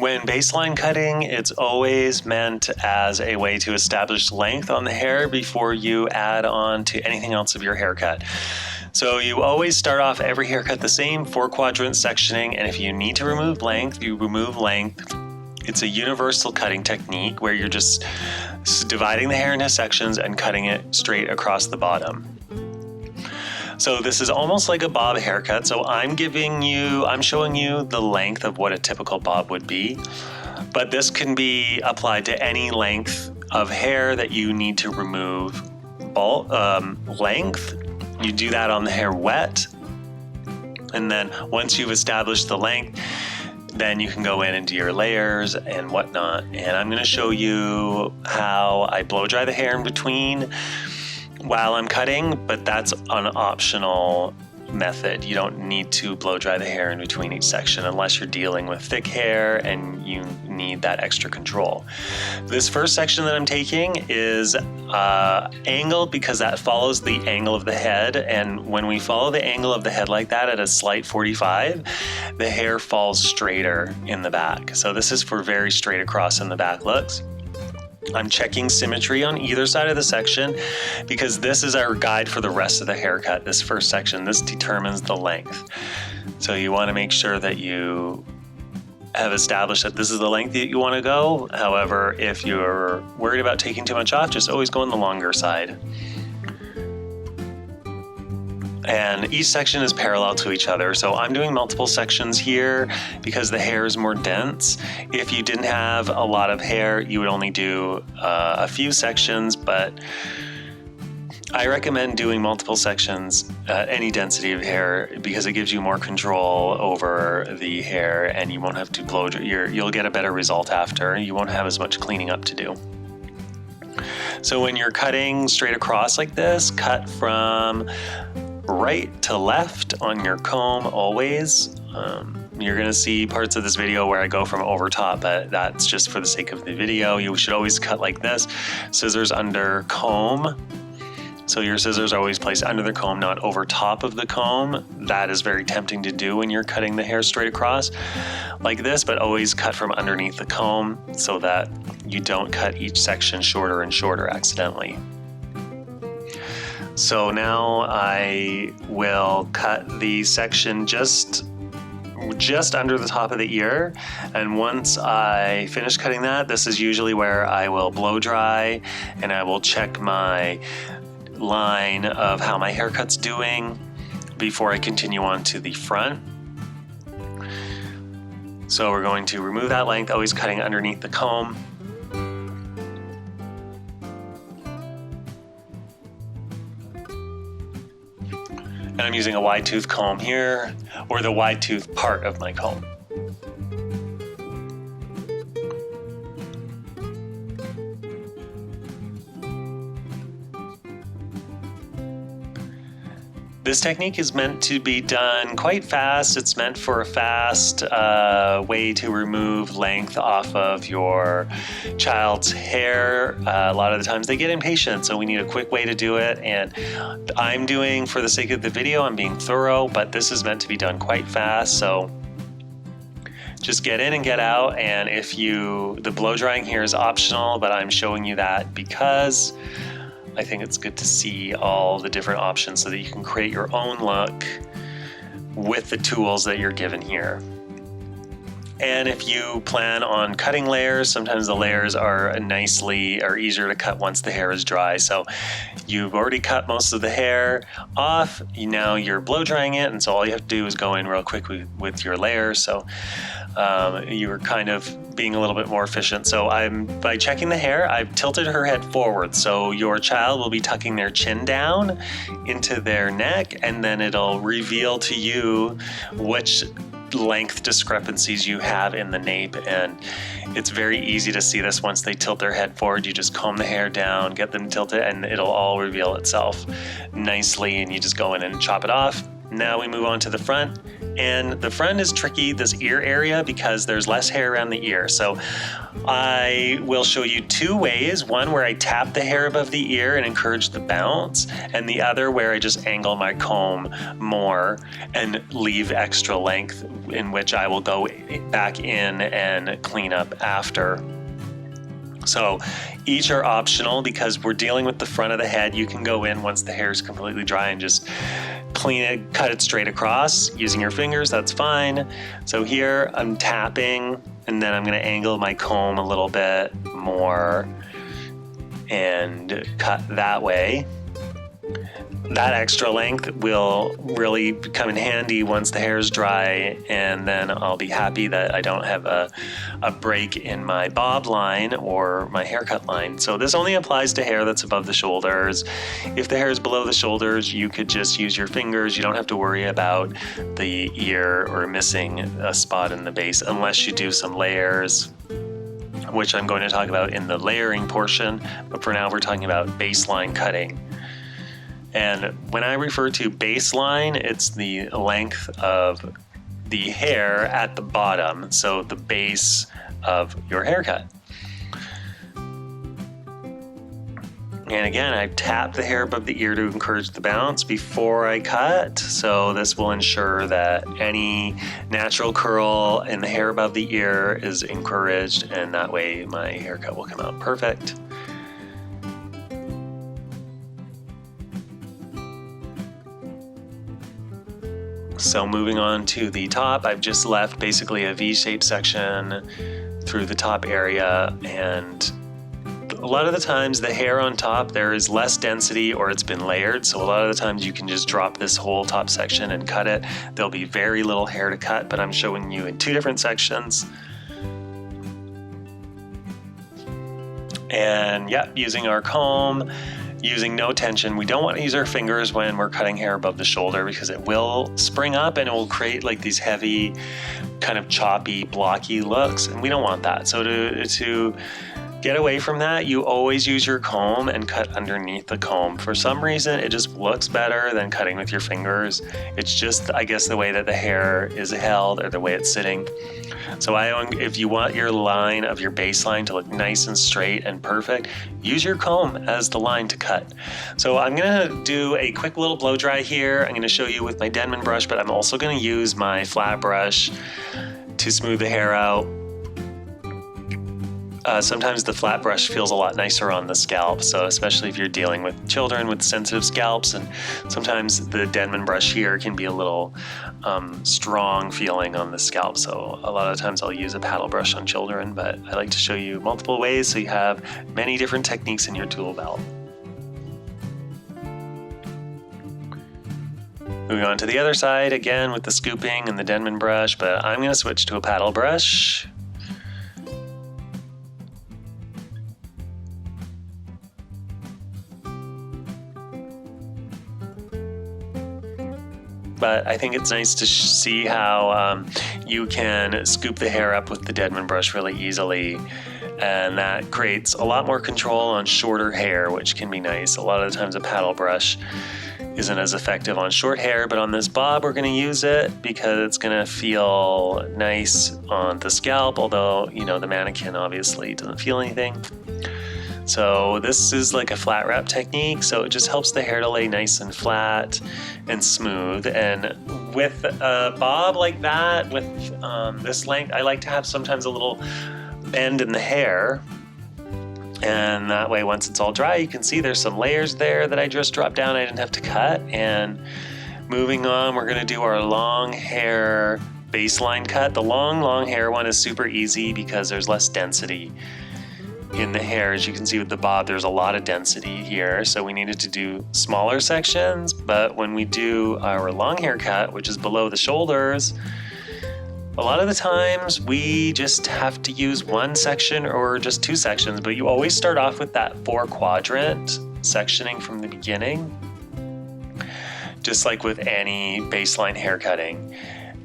When baseline cutting, it's always meant as a way to establish length on the hair before you add on to anything else of your haircut. So you always start off every haircut the same, 4-quadrant sectioning, and if you need to remove length, you remove length. It's a universal cutting technique where you're just dividing the hair into sections and cutting it straight across the bottom. So this is almost like a bob haircut. So I'm showing you the length of what a typical bob would be, but this can be applied to any length of hair that you need to remove length. You do that on the hair wet. And then once you've established the length, then you can go in and do your layers and whatnot. And I'm going to show you how I blow dry the hair in between while I'm cutting, but that's an optional method. You don't need to blow dry the hair in between each section unless you're dealing with thick hair and you need that extra control. This first section that I'm taking is angled because that follows the angle of the head, and when we follow the angle of the head like that at a slight 45, the hair falls straighter in the back. So this is for very straight across in the back looks. I'm checking symmetry on either side of the section because this is our guide for the rest of the haircut. This first section, this determines the length. So you want to make sure that you have established that this is the length that you want to go. However, if you're worried about taking too much off, just always go on the longer side. And each section is parallel to each other. So I'm doing multiple sections here because the hair is more dense. If you didn't have a lot of hair, you would only do a few sections, but I recommend doing multiple sections at any density of hair because it gives you more control over the hair and you won't have to blow dry. You'll get a better result after. You won't have as much cleaning up to do. So when you're cutting straight across like this, cut from right to left on your comb always. You're going to see parts of this video where I go from over top, but that's just for the sake of the video. You should always cut like this. Scissors under comb. So your scissors are always placed under the comb, not over top of the comb. That is very tempting to do when you're cutting the hair straight across like this, but always cut from underneath the comb so that you don't cut each section shorter and shorter accidentally. So now I will cut the section just under the top of the ear. And once I finish cutting that, this is usually where I will blow dry and I will check my line of how my haircut's doing before I continue on to the front. So we're going to remove that length, always cutting underneath the comb. And I'm using a wide tooth comb here, or the wide tooth part of my comb. This technique is meant to be done quite fast. It's meant for a fast way to remove length off of your child's hair. A lot of the times they get impatient, so we need a quick way to do it. And I'm doing, for the sake of the video, I'm being thorough, but this is meant to be done quite fast. So just get in and get out. And the blow drying here is optional, but I'm showing you that because I think it's good to see all the different options so that you can create your own look with the tools that you're given here. And if you plan on cutting layers, sometimes the layers are easier to cut once the hair is dry. So you've already cut most of the hair off. Now you're blow drying it, and so all you have to do is go in real quick with your layers. So you're kind of being a little bit more efficient. So by checking the hair, I've tilted her head forward. So your child will be tucking their chin down into their neck, and then it'll reveal to you which length discrepancies you have in the nape. And it's very easy to see this once they tilt their head forward. You just comb the hair down, get them tilted, and it'll all reveal itself nicely, and you just go in and chop it off. Now we move on to the front, and the front is tricky, this ear area, because there's less hair around the ear. So I will show you two ways, one where I tap the hair above the ear and encourage the bounce, and the other where I just angle my comb more and leave extra length, in which I will go back in and clean up after. So each are optional because we're dealing with the front of the head. You can go in once the hair is completely dry and just clean it, cut it straight across using your fingers, that's fine. So here I'm tapping, and then I'm gonna angle my comb a little bit more and cut that way. That extra length will really come in handy once the hair is dry, and then I'll be happy that I don't have a break in my bob line or my haircut line. So this only applies to hair that's above the shoulders. If the hair is below the shoulders, you could just use your fingers. You don't have to worry about the ear or missing a spot in the base unless you do some layers, which I'm going to talk about in the layering portion. But for now, we're talking about baseline cutting. And when I refer to baseline, it's the length of the hair at the bottom, so the base of your haircut. And again, I tap the hair above the ear to encourage the bounce before I cut. So this will ensure that any natural curl in the hair above the ear is encouraged, and that way my haircut will come out perfect. So moving on to the top, I've just left basically a V-shaped section through the top area, and a lot of the times the hair on top, there is less density or it's been layered, so a lot of the times you can just drop this whole top section and cut it. There'll be very little hair to cut, but I'm showing you in two different sections. And yeah, using our comb, using no tension. We don't want to use our fingers when we're cutting hair above the shoulder because it will spring up and it will create like these heavy, kind of choppy, blocky looks, and we don't want that. So to get away from that, you always use your comb and cut underneath the comb. For some reason, it just looks better than cutting with your fingers. It's just, I guess, the way that the hair is held or the way it's sitting. So if you want your line of your baseline to look nice and straight and perfect, use your comb as the line to cut. So I'm gonna do a quick little blow dry here. I'm gonna show you with my Denman brush, but I'm also gonna use my flat brush to smooth the hair out. Sometimes the flat brush feels a lot nicer on the scalp, so especially if you're dealing with children with sensitive scalps, and sometimes the Denman brush here can be a little strong feeling on the scalp, so a lot of times I'll use a paddle brush on children, but I like to show you multiple ways so you have many different techniques in your tool belt. Moving on to the other side, again with the scooping and the Denman brush, but I'm going to switch to a paddle brush. But I think it's nice to see how you can scoop the hair up with the Denman brush really easily, and that creates a lot more control on shorter hair, which can be nice. A lot of the times a paddle brush isn't as effective on short hair, but on this bob we're going to use it because it's going to feel nice on the scalp, although, you know, the mannequin obviously doesn't feel anything. So this is like a flat wrap technique, so it just helps the hair to lay nice and flat and smooth. And with a bob like that, with this length, I like to have sometimes a little bend in the hair. And that way, once it's all dry, you can see there's some layers there that I just dropped down. I didn't have to cut. And moving on, we're gonna do our long hair baseline cut. The long hair one is super easy because there's less density in the hair. As you can see with the bob, there's a lot of density here, so we needed to do smaller sections. But when we do our long hair cut, which is below the shoulders, a lot of the times we just have to use one section or just two sections, but you always start off with that 4-quadrant sectioning from the beginning, just like with any baseline hair cutting.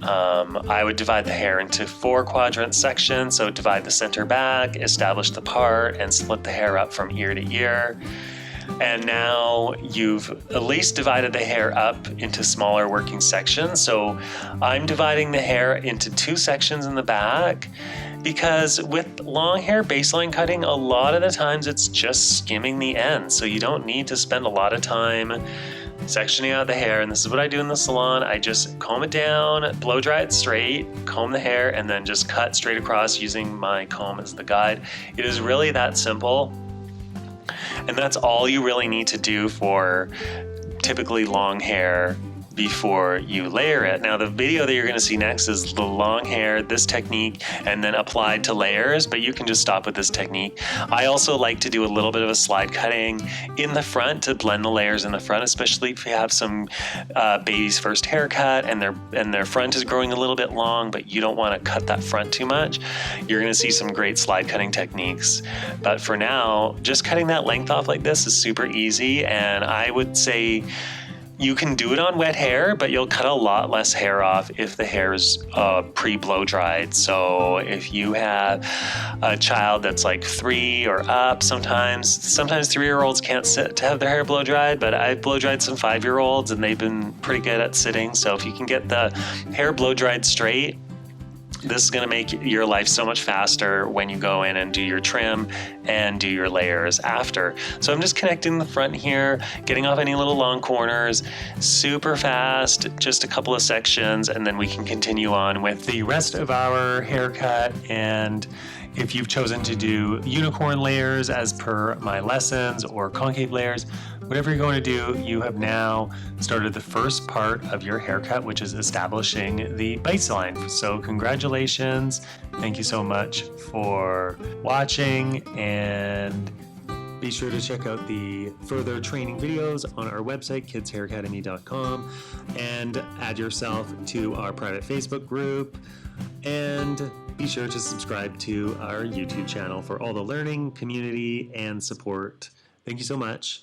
I would divide the hair into 4-quadrant sections, so divide the center back, establish the part, and split the hair up from ear to ear. And now you've at least divided the hair up into smaller working sections. So I'm dividing the hair into 2 sections in the back, because with long hair baseline cutting, a lot of the times it's just skimming the ends. So you don't need to spend a lot of time sectioning out the hair. And this is what I do in the salon. I just comb it down, blow dry it straight, comb the hair, and then just cut straight across using my comb as the guide. It is really that simple. And that's all you really need to do for typically long hair before you layer it. Now, the video that you're going to see next is the long hair, this technique, and then applied to layers, but you can just stop with this technique. I also like to do a little bit of a slide cutting in the front to blend the layers in the front, especially if you have some baby's first haircut and their front is growing a little bit long, but you don't want to cut that front too much. You're going to see some great slide cutting techniques. But for now, just cutting that length off like this is super easy, and I would say you can do it on wet hair, but you'll cut a lot less hair off if the hair is pre-blow dried. So if you have a child that's like 3 or up, sometimes 3-year-olds can't sit to have their hair blow dried, but I've blow dried some 5-year-olds and they've been pretty good at sitting. So if you can get the hair blow dried straight, this is going to make your life so much faster when you go in and do your trim and do your layers after. So I'm just connecting the front here, getting off any little long corners, super fast, just a couple of sections, and then we can continue on with the rest of our haircut. And if you've chosen to do unicorn layers as per my lessons or concave layers, whatever you're going to do, you have now started the first part of your haircut, which is establishing the baseline. So congratulations. Thank you so much for watching, and be sure to check out the further training videos on our website, kidshairacademy.com, and add yourself to our private Facebook group. And be sure to subscribe to our YouTube channel for all the learning, community, and support. Thank you so much.